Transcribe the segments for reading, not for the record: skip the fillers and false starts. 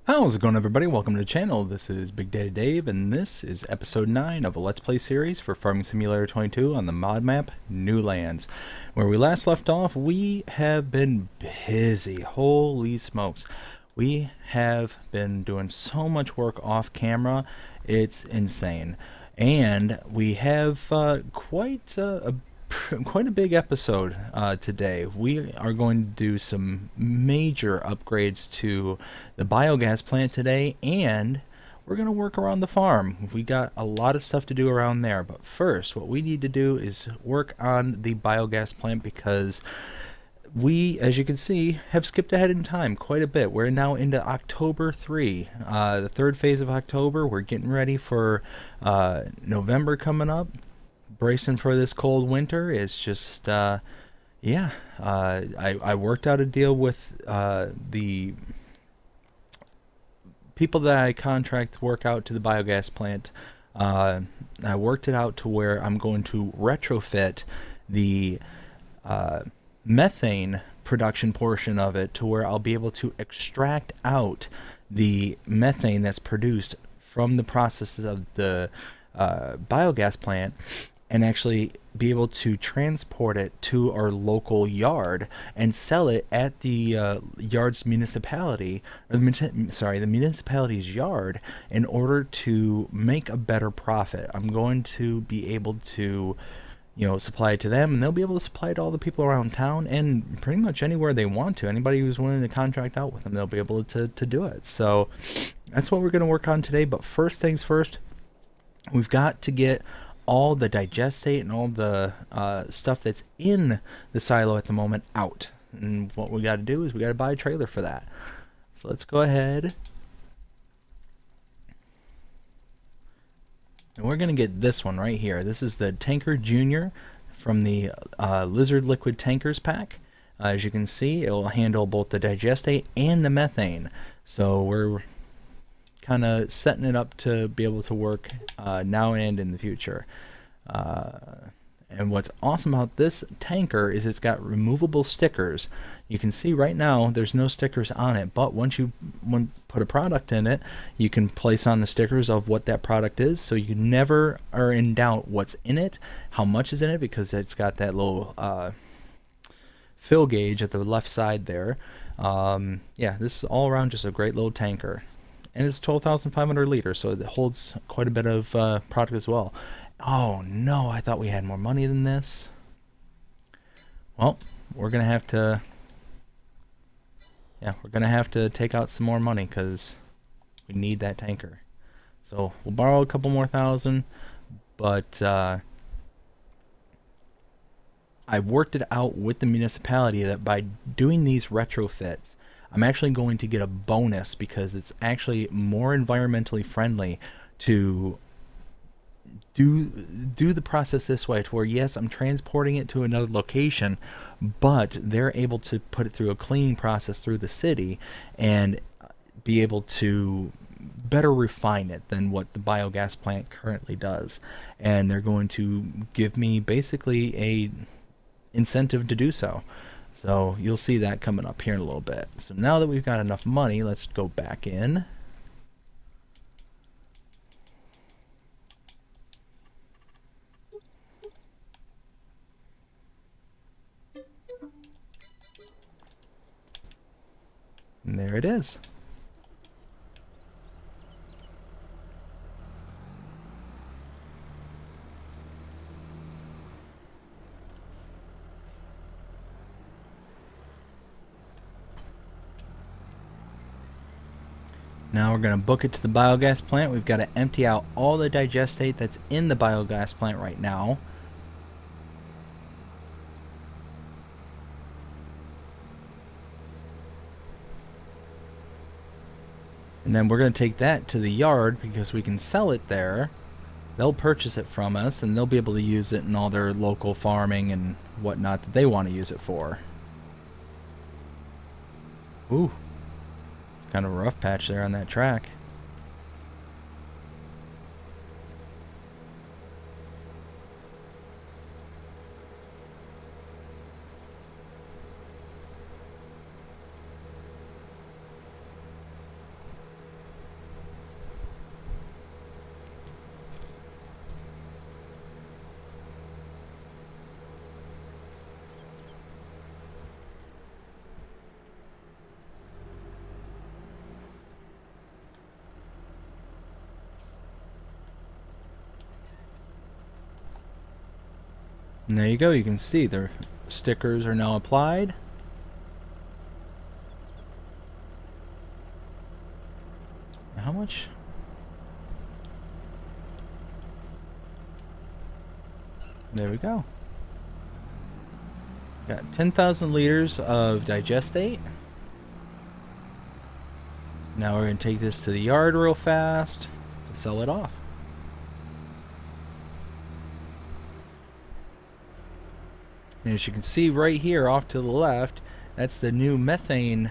How's it going, everybody? Welcome to the channel. This is Big Data Dave, and this is episode 9 of a Let's Play series for Farming Simulator 22 on the mod map New Lands. Where we last left off, we have been busy. Holy smokes. We have been doing so much work off camera, it's insane. And we have quite a big episode today. We are going to do some major upgrades to the biogas plant today, and we're going to work around the farm. We got a lot of stuff to do around there, but first what we need to do is work on the biogas plant because we, as you can see, have skipped ahead in time quite a bit. We're now into October 3, the third phase of October. We're getting ready for November coming up, bracing for this cold winter. It's just I worked out a deal with the people that I contract to work out to the biogas plant. I worked it out to where I'm going to retrofit the methane production portion of it to where I'll be able to extract out the methane that's produced from the processes of the biogas plant and actually be able to transport it to our local yard and sell it at the yard's municipality, or the municipality's yard, in order to make a better profit. I'm going to be able to, supply it to them, and they'll be able to supply it to all the people around town and pretty much anywhere they want to. Anybody who's willing to contract out with them, they'll be able to do it. So that's what we're going to work on today. But first things first, we've got to get all the digestate and all the stuff that's in the silo at the moment out. And what we got to do is we got to buy a trailer for that. So let's go ahead. And we're going to get this one right here. This is the Tanker Junior from the Lizard Liquid Tankers pack. As you can see, it will handle both the digestate and the methane. So we're kind of setting it up to be able to work now and in the future. And what's awesome about this tanker is it's got removable stickers. You can see right now there's no stickers on it, but once you put a product in it, you can place on the stickers of what that product is, so you never are in doubt what's in it, how much is in it, because it's got that little fill gauge at the left side there. Yeah, this is all around just a great little tanker. And it's 12,500 liters, so it holds quite a bit of product as well. Oh no, I thought we had more money than this. Well, we're gonna have to, take out some more money because we need that tanker. So we'll borrow a couple more thousand, but I worked it out with the municipality that by doing these retrofits, I'm actually going to get a bonus because it's actually more environmentally friendly to do the process this way, to where yes, I'm transporting it to another location, but they're able to put it through a cleaning process through the city and be able to better refine it than what the biogas plant currently does. And they're going to give me basically a incentive to do so. So you'll see that coming up here in a little bit. So now that we've got enough money, let's go back in. And there it is. Now we're going to book it to the biogas plant. We've got to empty out all the digestate that's in the biogas plant right now. And then we're going to take that to the yard because we can sell it there. They'll purchase it from us and they'll be able to use it in all their local farming and whatnot that they want to use it for. Ooh. Kind of a rough patch there on that track. And there you go, you can see the stickers are now applied. How much? There we go. Got 10,000 liters of digestate. Now we're going to take this to the yard real fast to sell it off. And as you can see right here off to the left, that's the new methane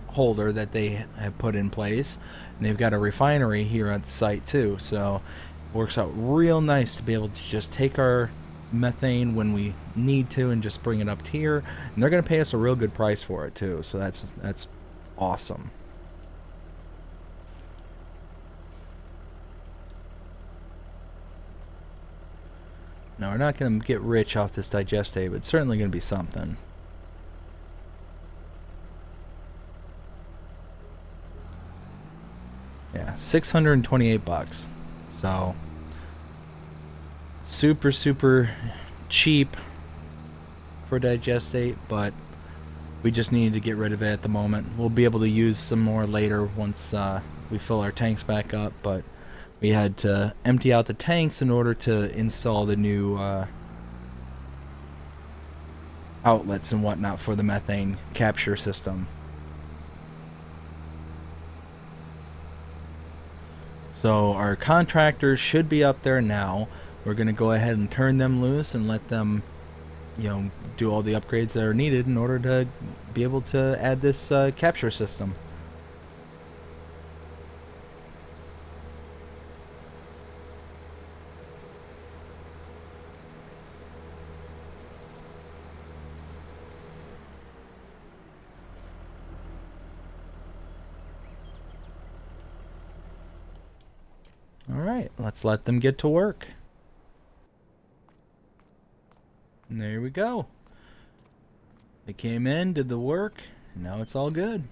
holder that they have put in place. And they've got a refinery here at the site too, so it works out real nice to be able to just take our methane when we need to and just bring it up here. And they're going to pay us a real good price for it too, so that's awesome. Now we're not going to get rich off this digestate, but it's certainly going to be something. Yeah, 628 bucks. So super cheap for digestate, but we just needed to get rid of it at the moment. We'll be able to use some more later once we fill our tanks back up, but we had to empty out the tanks in order to install the new outlets and whatnot for the methane capture system. So our contractors should be up there now. We're going to go ahead and turn them loose and let them, do all the upgrades that are needed in order to be able to add this capture system. Alright, let's let them get to work. And there we go. They came in, did the work, and now it's all good.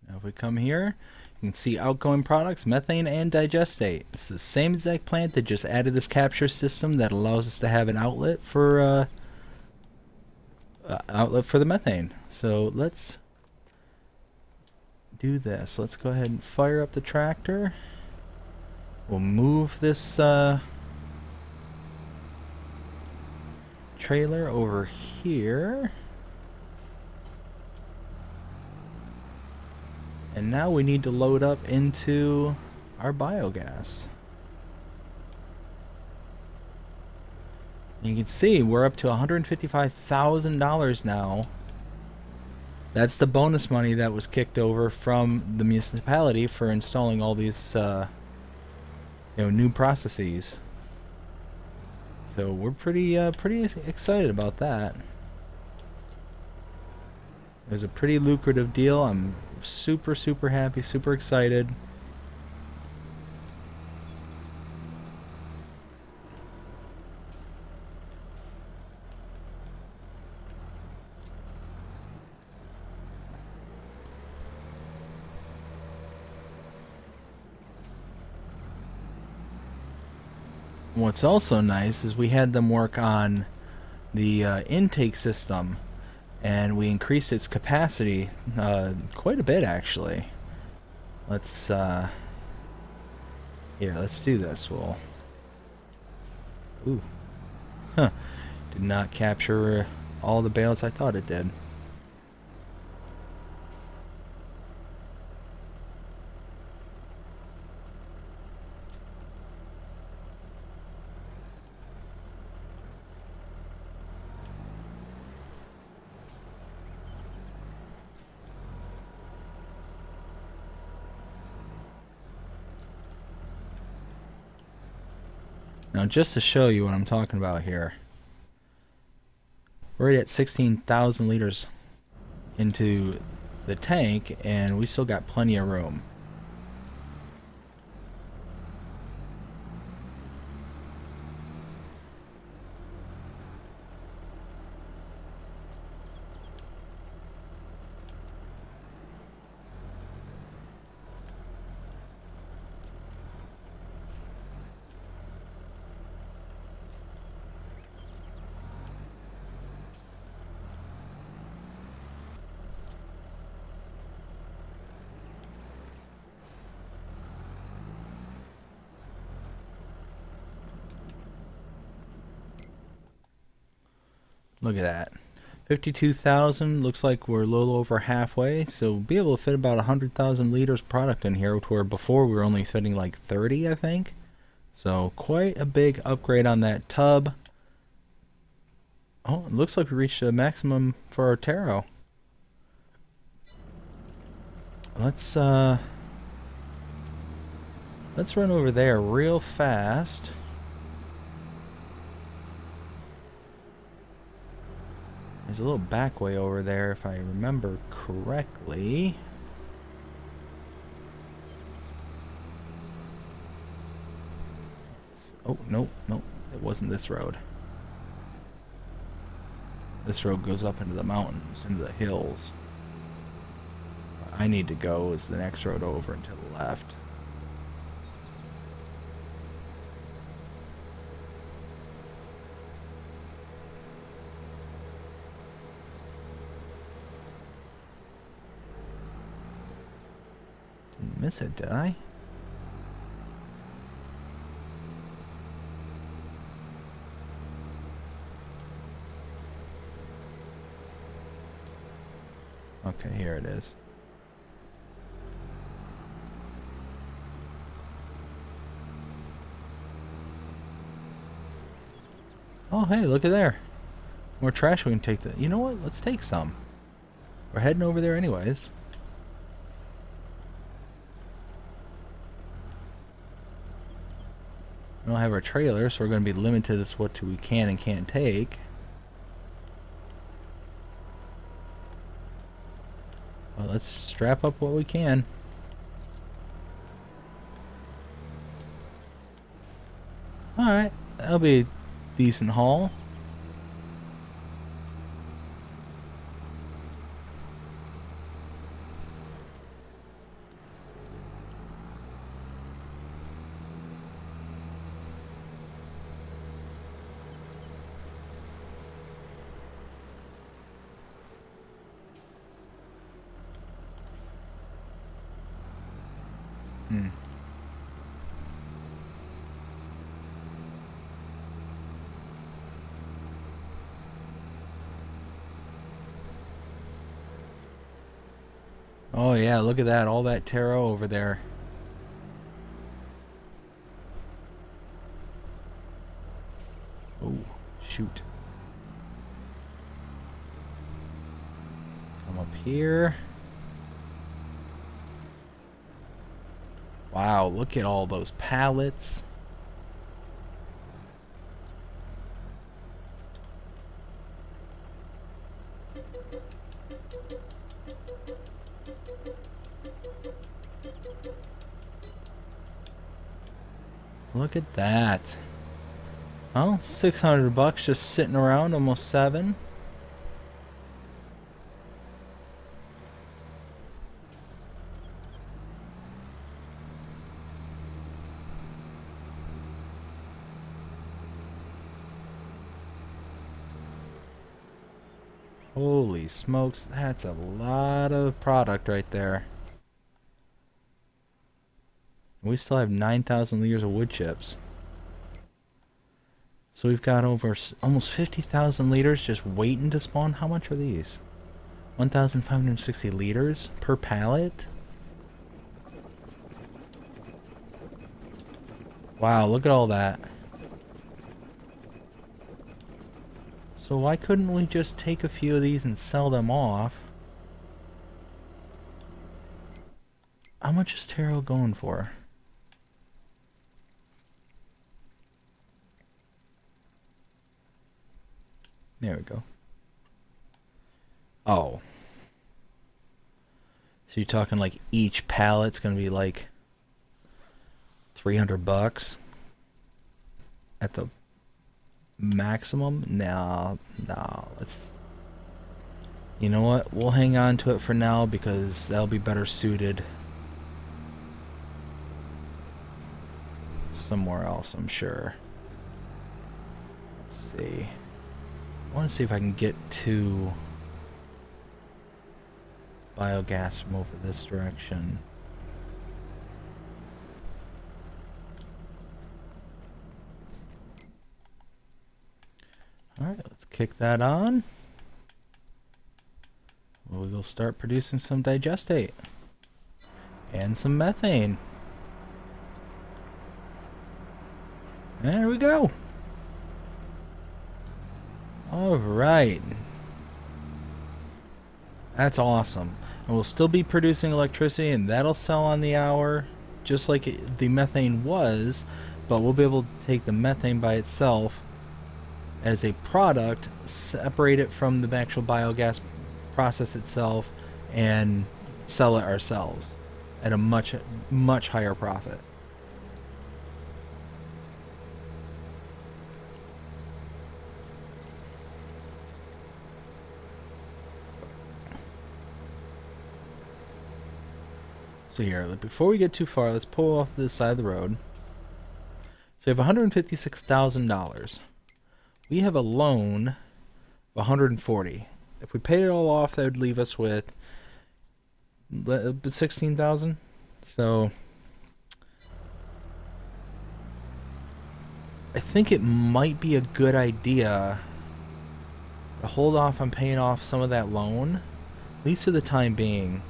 Now if we come here, you can see outgoing products, methane and digestate. It's the same exact plant that just added this capture system that allows us to have an outlet for the methane. So let's do this. Let's go ahead and fire up the tractor. We'll move this trailer over here. And now we need to load up into our biogas. And you can see we're up to $155,000 now. That's the bonus money that was kicked over from the municipality for installing all these new processes. So we're pretty excited about that. It was a pretty lucrative deal. I'm super happy, super excited. What's also nice is we had them work on the intake system, and we increased its capacity quite a bit actually. Let's let's do this. Ooh, huh, did not capture all the bales I thought it did. Now just to show you what I'm talking about here, we're already at 16,000 liters into the tank and we still got plenty of room. Look at that. 52,000, looks like we're a little over halfway, so we'll be able to fit about 100,000 liters of product in here, where before we were only fitting like 30, I think. So quite a big upgrade on that tub. Oh, it looks like we reached a maximum for our taro. Let's run over there real fast. There's a little back way over there if I remember correctly. Oh, nope, nope. It wasn't this road. This road goes up into the mountains, into the hills. Where I need to go is the next road over and to the left. Didn't miss it, did I? Okay, here it is. Oh, hey, look at there. More trash we can take. You know what? Let's take some. We're heading over there anyways. We don't have our trailer, so we're going to be limited as what we can and can't take. Well, let's strap up what we can. Alright, that'll be a decent haul. Oh yeah, look at that, all that taro over there. Oh, shoot. Come up here. Wow, look at all those pallets. Look at that. Well, 600 bucks just sitting around, almost 7. Holy smokes, that's a lot of product right there. We still have 9,000 liters of wood chips. So we've got over almost 50,000 liters just waiting to spawn. How much are these? 1,560 liters per pallet? Wow, look at all that. So why couldn't we just take a few of these and sell them off? How much is taro going for? There we go. Oh. So you're talking like each pallet's gonna be like 300 bucks at the maximum? No, let's... You know what? We'll hang on to it for now because that'll be better suited somewhere else, I'm sure. Let's see. I want to see if I can get to biogas from over this direction. Alright, let's kick that on. We'll start producing some digestate and some methane. There we go. Alright. That's awesome. And we'll still be producing electricity, and that'll sell on the hour just like the methane was, but we'll be able to take the methane by itself as a product, separate it from the actual biogas process itself, and sell it ourselves at a much higher profit. So here, before we get too far, let's pull off this side of the road. So we have $156,000. We have a loan of 140. If we paid it all off, that would leave us with 16,000. So I think it might be a good idea to hold off on paying off some of that loan, at least for the time being.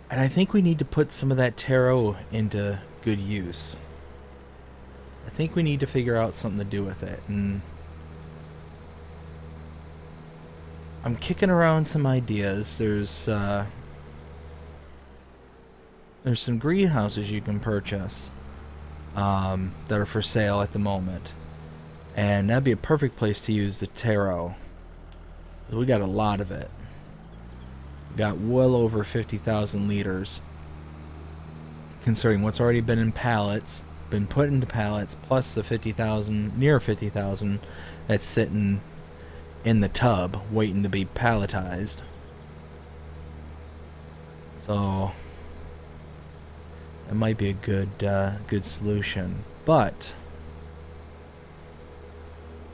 And I think we need to put some of that tarot into good use. I think we need to figure out something to do with it. And I'm kicking around some ideas. There's some greenhouses you can purchase that are for sale at the moment. And that'd be a perfect place to use the tarot. We got a lot of it. Got well over 50,000 liters, considering what's already been in pallets, been put into pallets, plus the 50,000, near 50,000 that's sitting in the tub waiting to be palletized. So it might be a good solution. But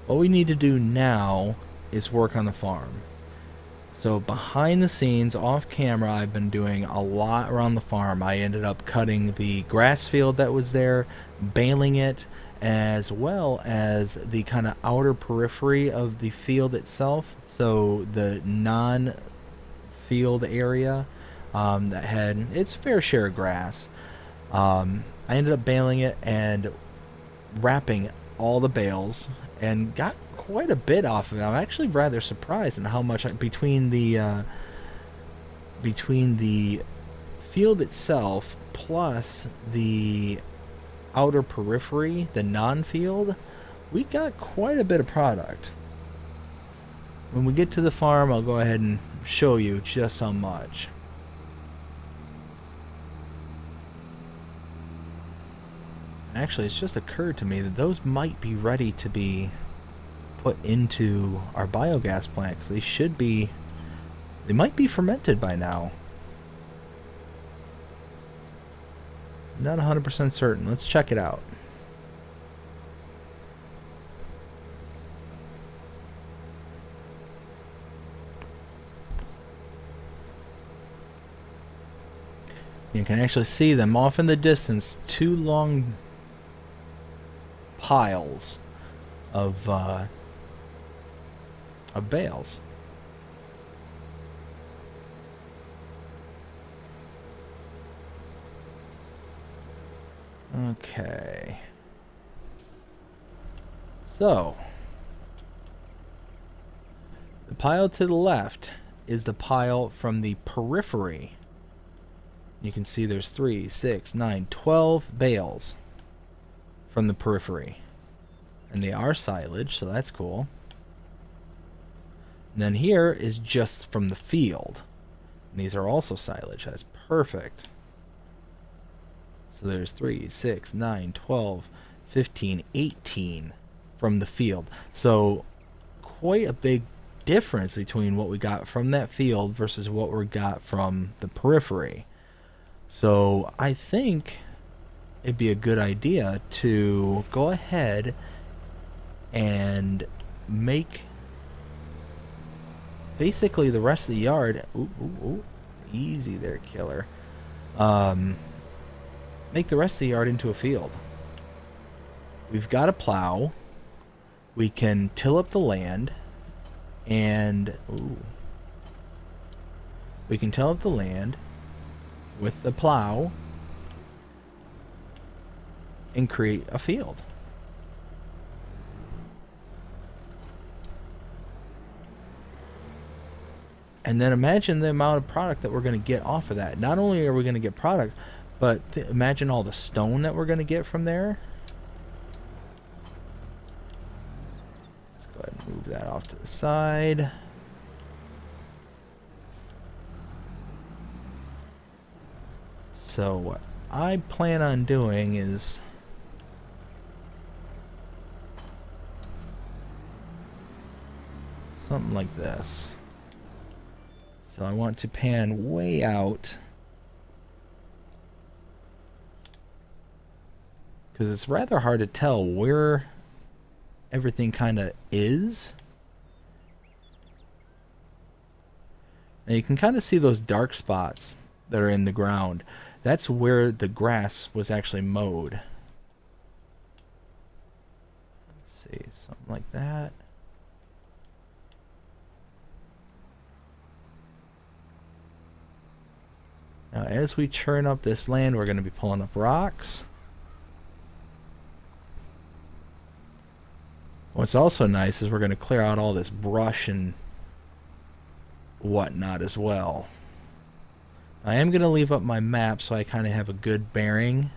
what we need to do now is work on the farm. So behind the scenes, off camera, I've been doing a lot around the farm. I ended up cutting the grass field that was there, baling it, as well as the kind of outer periphery of the field itself. So the non-field area that had its fair share of grass. I ended up baling it and wrapping all the bales and got quite a bit off of it. I'm actually rather surprised at how much between the field itself plus the outer periphery, the non-field, we got quite a bit of product. When we get to the farm, I'll go ahead and show you just how much. Actually, it's just occurred to me that those might be ready to be put into our biogas plant, because they might be fermented by now. Not 100% certain. Let's check it out. You can actually see them off in the distance, two long piles of bales. Okay. So, the pile to the left is the pile from the periphery. You can see there's 3, 6, 9, 12 bales from the periphery. And they are silage, so that's cool. And then here is just from the field. And these are also silage. That's perfect. So there's 3, 6, 9, 12, 15, 18 from the field. So quite a big difference between what we got from that field versus what we got from the periphery. So I think it'd be a good idea to go ahead and make basically the rest of the yard. Ooh, easy there, killer. Make the rest of the yard into a field. we've got a plow. We can till up the land, and we can till up the land with the plow and create a field. And then imagine the amount of product that we're going to get off of that. Not only are we going to get product, but imagine all the stone that we're going to get from there. Let's go ahead and move that off to the side. So what I plan on doing is something like this. So I want to pan way out, because it's rather hard to tell where everything kind of is. And you can kind of see those dark spots that are in the ground. That's where the grass was actually mowed. Let's see, something like that. Now, as we churn up this land, we're going to be pulling up rocks. What's also nice is we're going to clear out all this brush and whatnot as well. I am going to leave up my map so I kind of have a good bearing.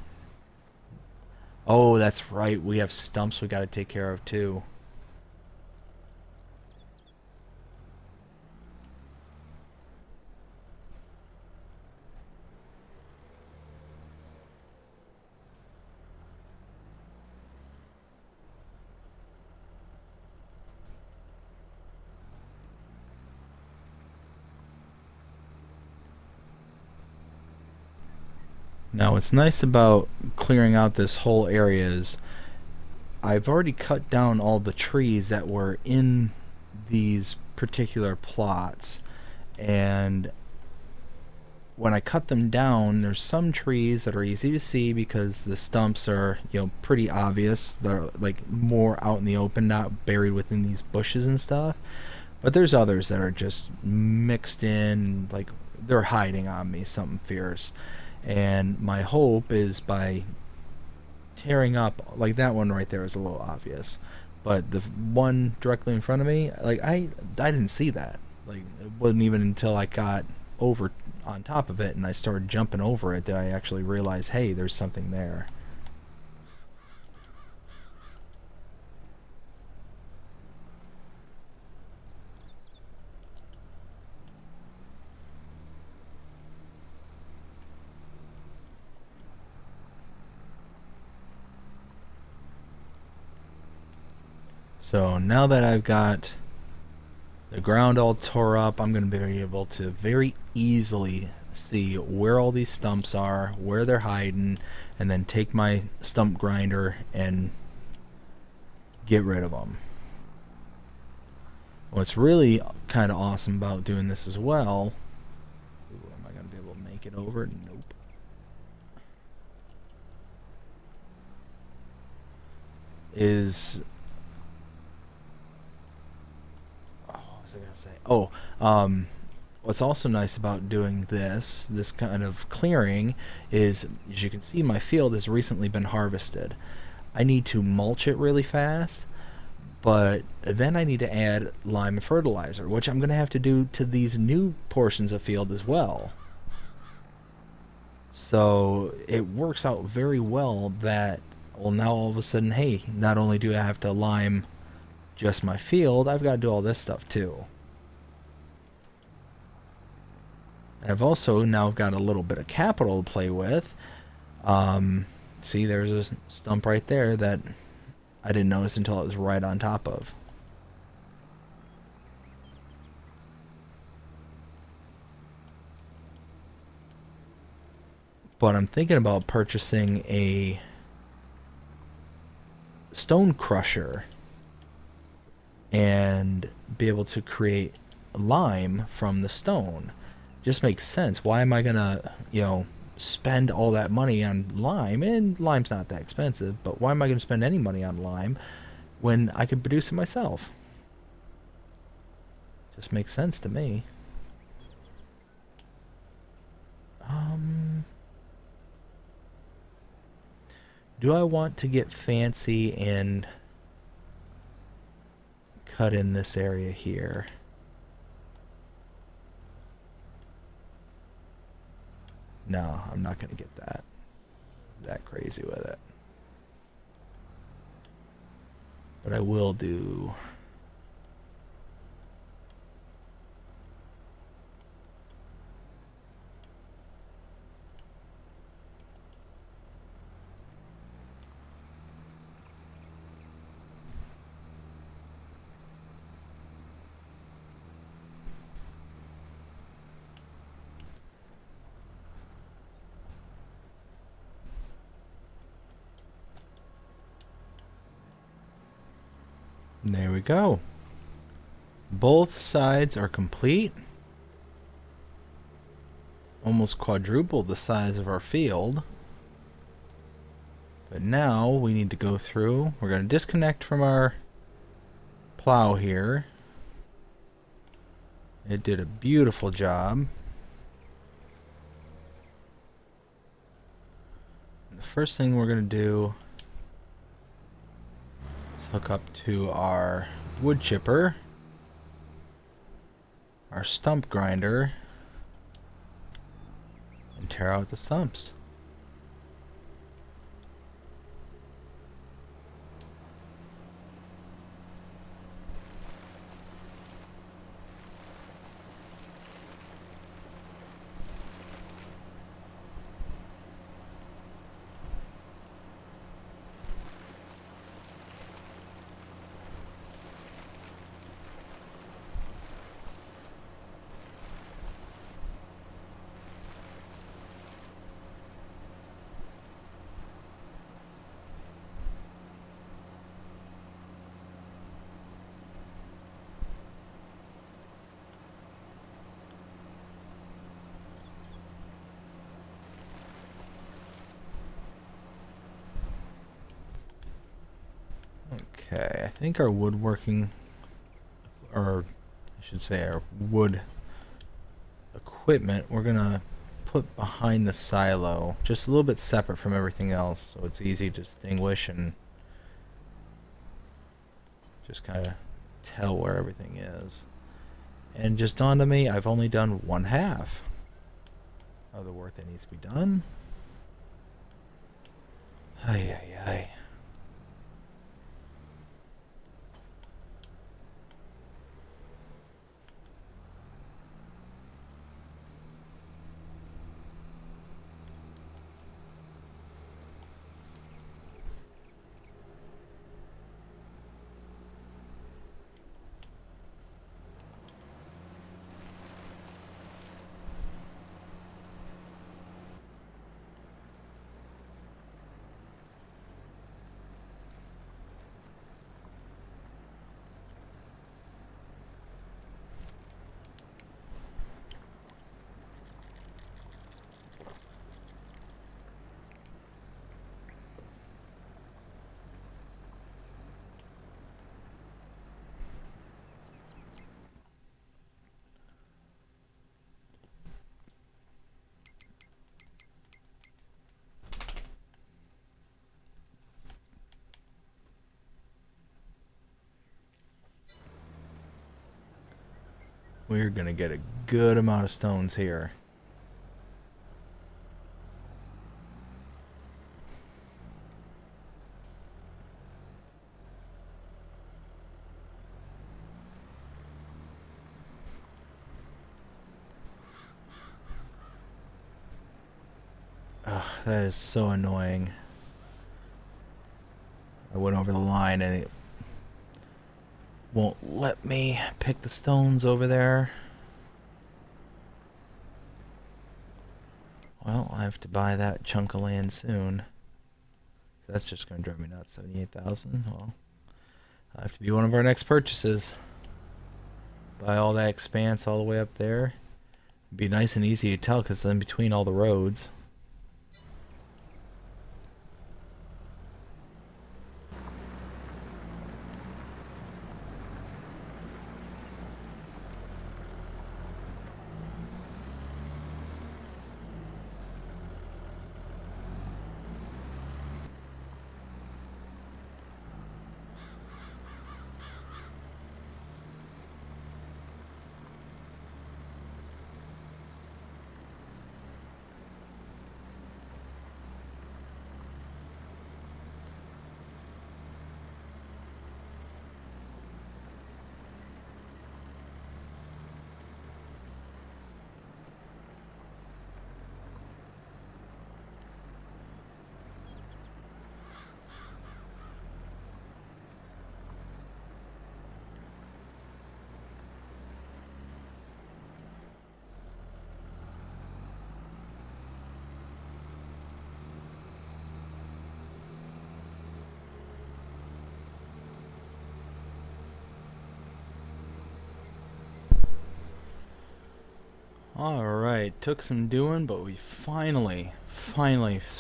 Oh, that's right. We have stumps we got to take care of too. Now, what's nice about clearing out this whole area is I've already cut down all the trees that were in these particular plots, and when I cut them down, there's some trees that are easy to see because the stumps are, pretty obvious. They're like more out in the open, not buried within these bushes and stuff. But there's others that are just mixed in, like they're hiding on me, something fierce. And my hope is by tearing up, like that one right there is a little obvious, but the one directly in front of me, like I didn't see that. Like it wasn't even until I got over on top of it and I started jumping over it that I actually realized, hey, there's something there. So now that I've got the ground all tore up, I'm going to be able to very easily see where all these stumps are, where they're hiding, and then take my stump grinder and get rid of them. What's really kind of awesome about doing this as well, ooh, am I going to be able to make it over? Nope. Is what's also nice about doing this kind of clearing is, as you can see, my field has recently been harvested. I need to mulch it really fast, but then I need to add lime and fertilizer, which I'm going to have to do to these new portions of field as well. So it works out very well that, well, now all of a sudden, hey, not only do I have to lime just my field, I've got to do all this stuff too. I've also now got a little bit of capital to play with. See, there's a stump right there that I didn't notice until it was right on top of. But I'm thinking about purchasing a stone crusher and be able to create lime from the stone. Just makes sense. Why am I gonna, spend all that money on lime, and lime's not that expensive, but why am I going to spend any money on lime when I could produce it myself? Just makes sense to me. Do I want to get fancy and cut in this area here? No, I'm not going to get that crazy with it. But I will do... There we go. Both sides are complete. Almost quadruple the size of our field. But now we need to go through. We're going to disconnect from our plow here. It did a beautiful job. The first thing we're going to do is hook up to our wood chipper, our stump grinder, and tear out the stumps. Okay, I think our woodworking, or I should say our wood equipment, we're gonna put behind the silo, just a little bit separate from everything else, so it's easy to distinguish and just kind of tell where everything is. And just dawned on me, I've only done 1/2 of the work that needs to be done. Ay, ay, ay. We're gonna get a good amount of stones here. Ugh, that is so annoying. I went over the line and it won't let me pick the stones over there. Well, I have to buy that chunk of land soon. That's just going to drive me nuts. 78,000. Well, I have to be one of our next purchases. Buy all that expanse all the way up there. It'd be nice and easy to tell because it's in between all the roads. Alright, took some doing, but we finally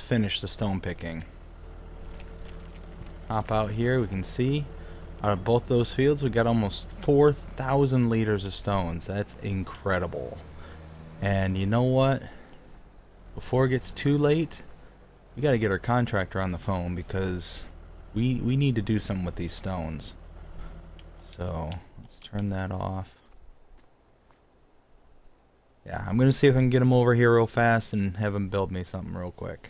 finished the stone picking. Hop out here, we can see out of both those fields we got almost 4,000 liters of stones. That's incredible. And you know what? Before it gets too late, we gotta get our contractor on the phone because we need to do something with these stones. So let's turn that off. Yeah, I'm gonna see if I can get him over here real fast and have him build me something real quick.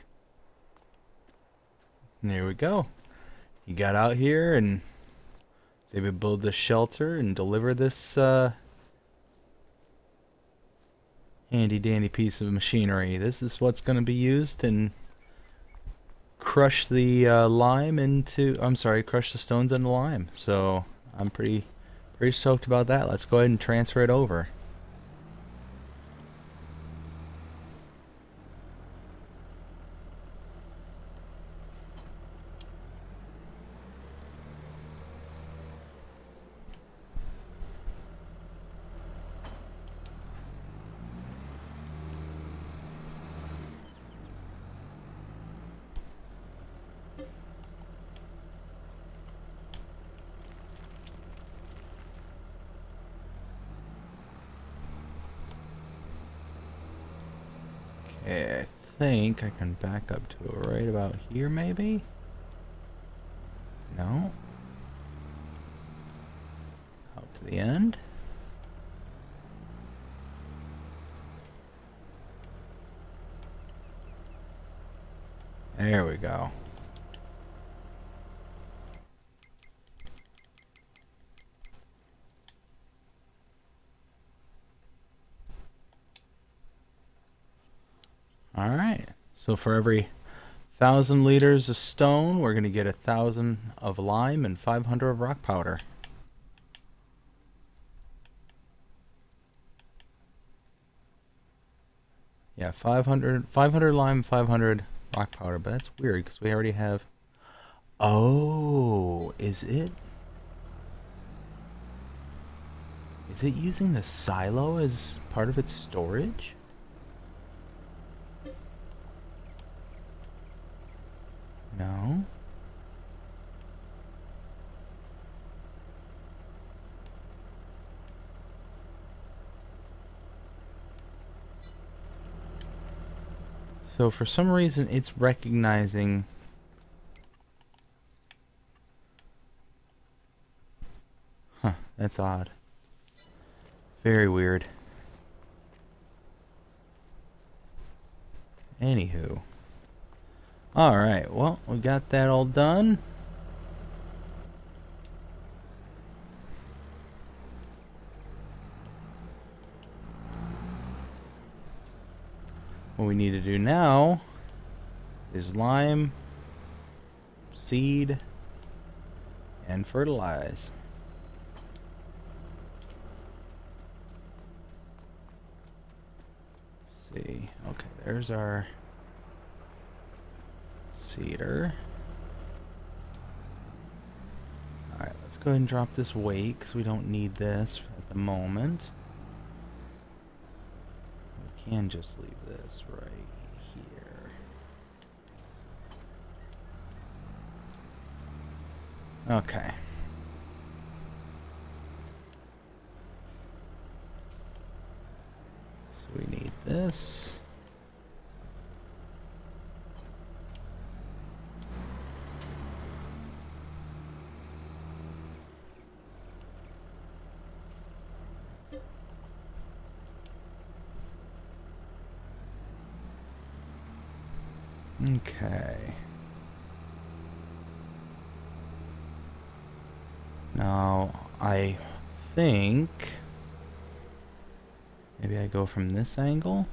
And there we go. He got out here and they would build this shelter and deliver this handy dandy piece of machinery. This is what's going to be used and crush the lime into, I'm sorry, crush the stones into lime. So I'm pretty stoked about that. Let's go ahead and transfer it over. Okay, I think I can back up to it right about here maybe? No? Out to the end? There we go. Alright, so for every 1,000 liters of stone, we're going to get 1,000 of lime and 500 of rock powder. Yeah, 500 lime, 500 rock powder, but that's weird because we already have... Oh, is it using the silo as part of its storage? No. So for some reason it's recognizing... Huh, that's odd. Very weird. Anywho. Alright, well, we got that all done. What we need to do now is lime, seed, and fertilize. Let's see. Okay, there's our cedar. Alright, let's go ahead and drop this weight because we don't need this at the moment. We can just leave this right here. Okay. So we need this. Okay. Now, I think maybe I go from this angle.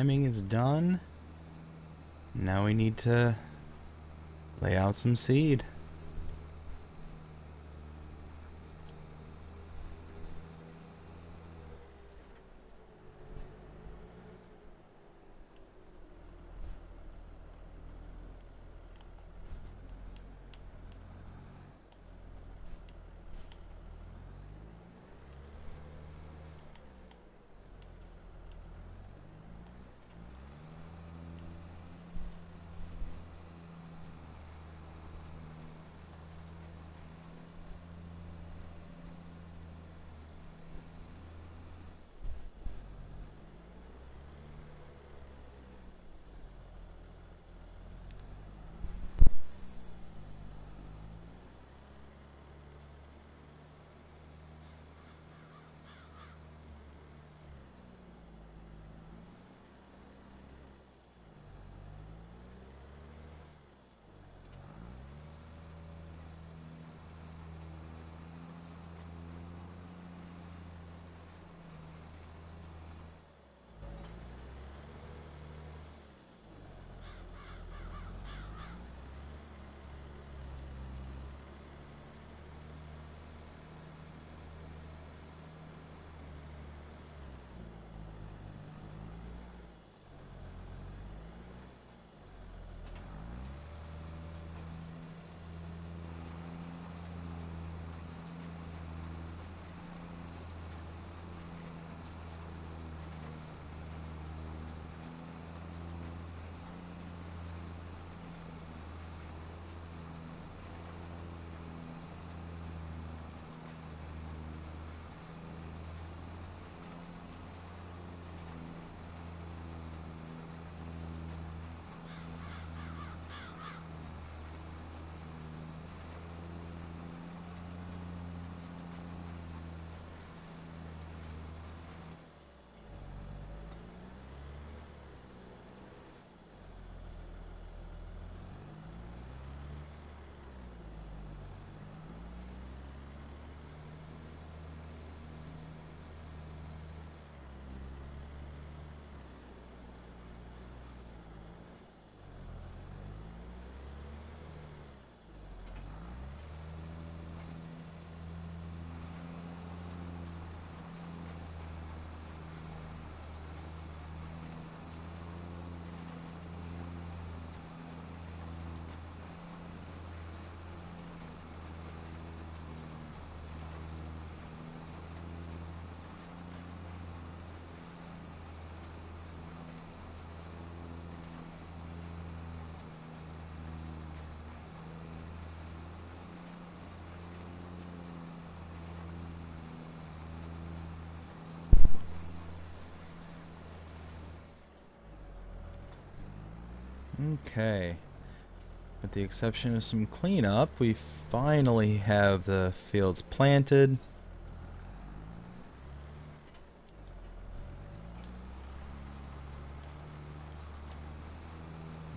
priming is done. Now we need to lay out some seed. Okay. With the exception of some cleanup, we finally have the fields planted.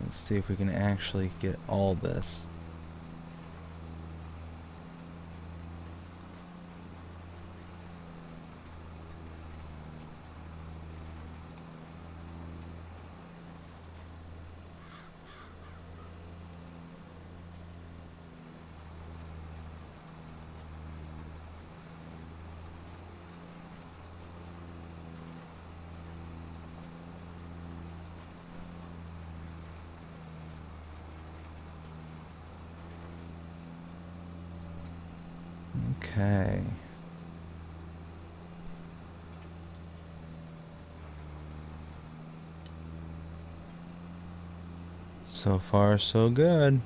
Let's see if we can actually get all this. Okay. So far, so good.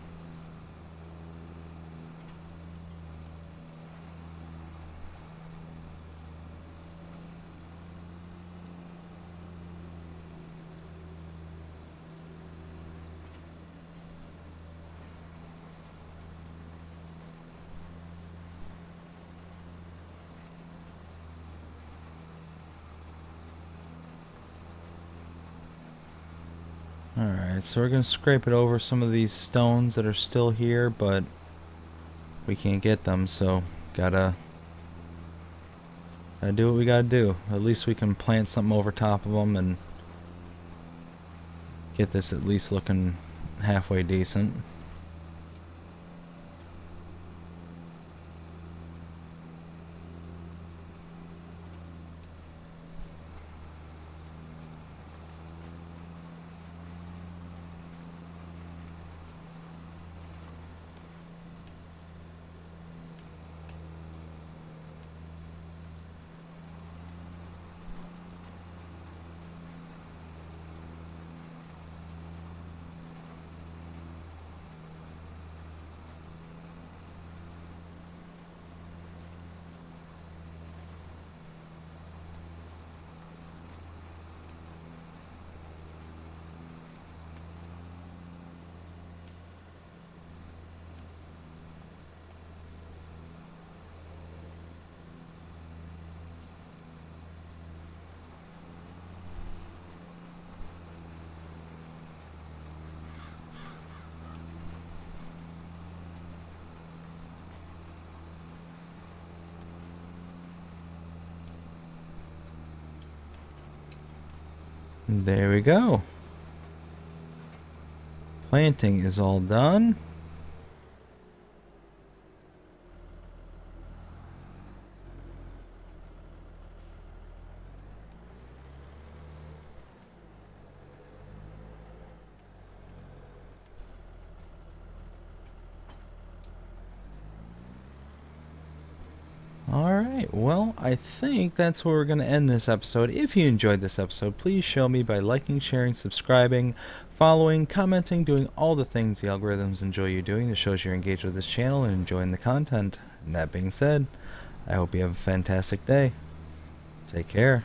Alright, so we're going to scrape it over some of these stones that are still here, but we can't get them, so gotta do what we gotta do. At least we can plant something over top of them and get this at least looking halfway decent. There we go. Planting is all done. Alright, well, I think that's where we're going to end this episode. If you enjoyed this episode, please show me by liking, sharing, subscribing, following, commenting, doing all the things the algorithms enjoy you doing that shows you're engaged with this channel and enjoying the content. And that being said, I hope you have a fantastic day. Take care.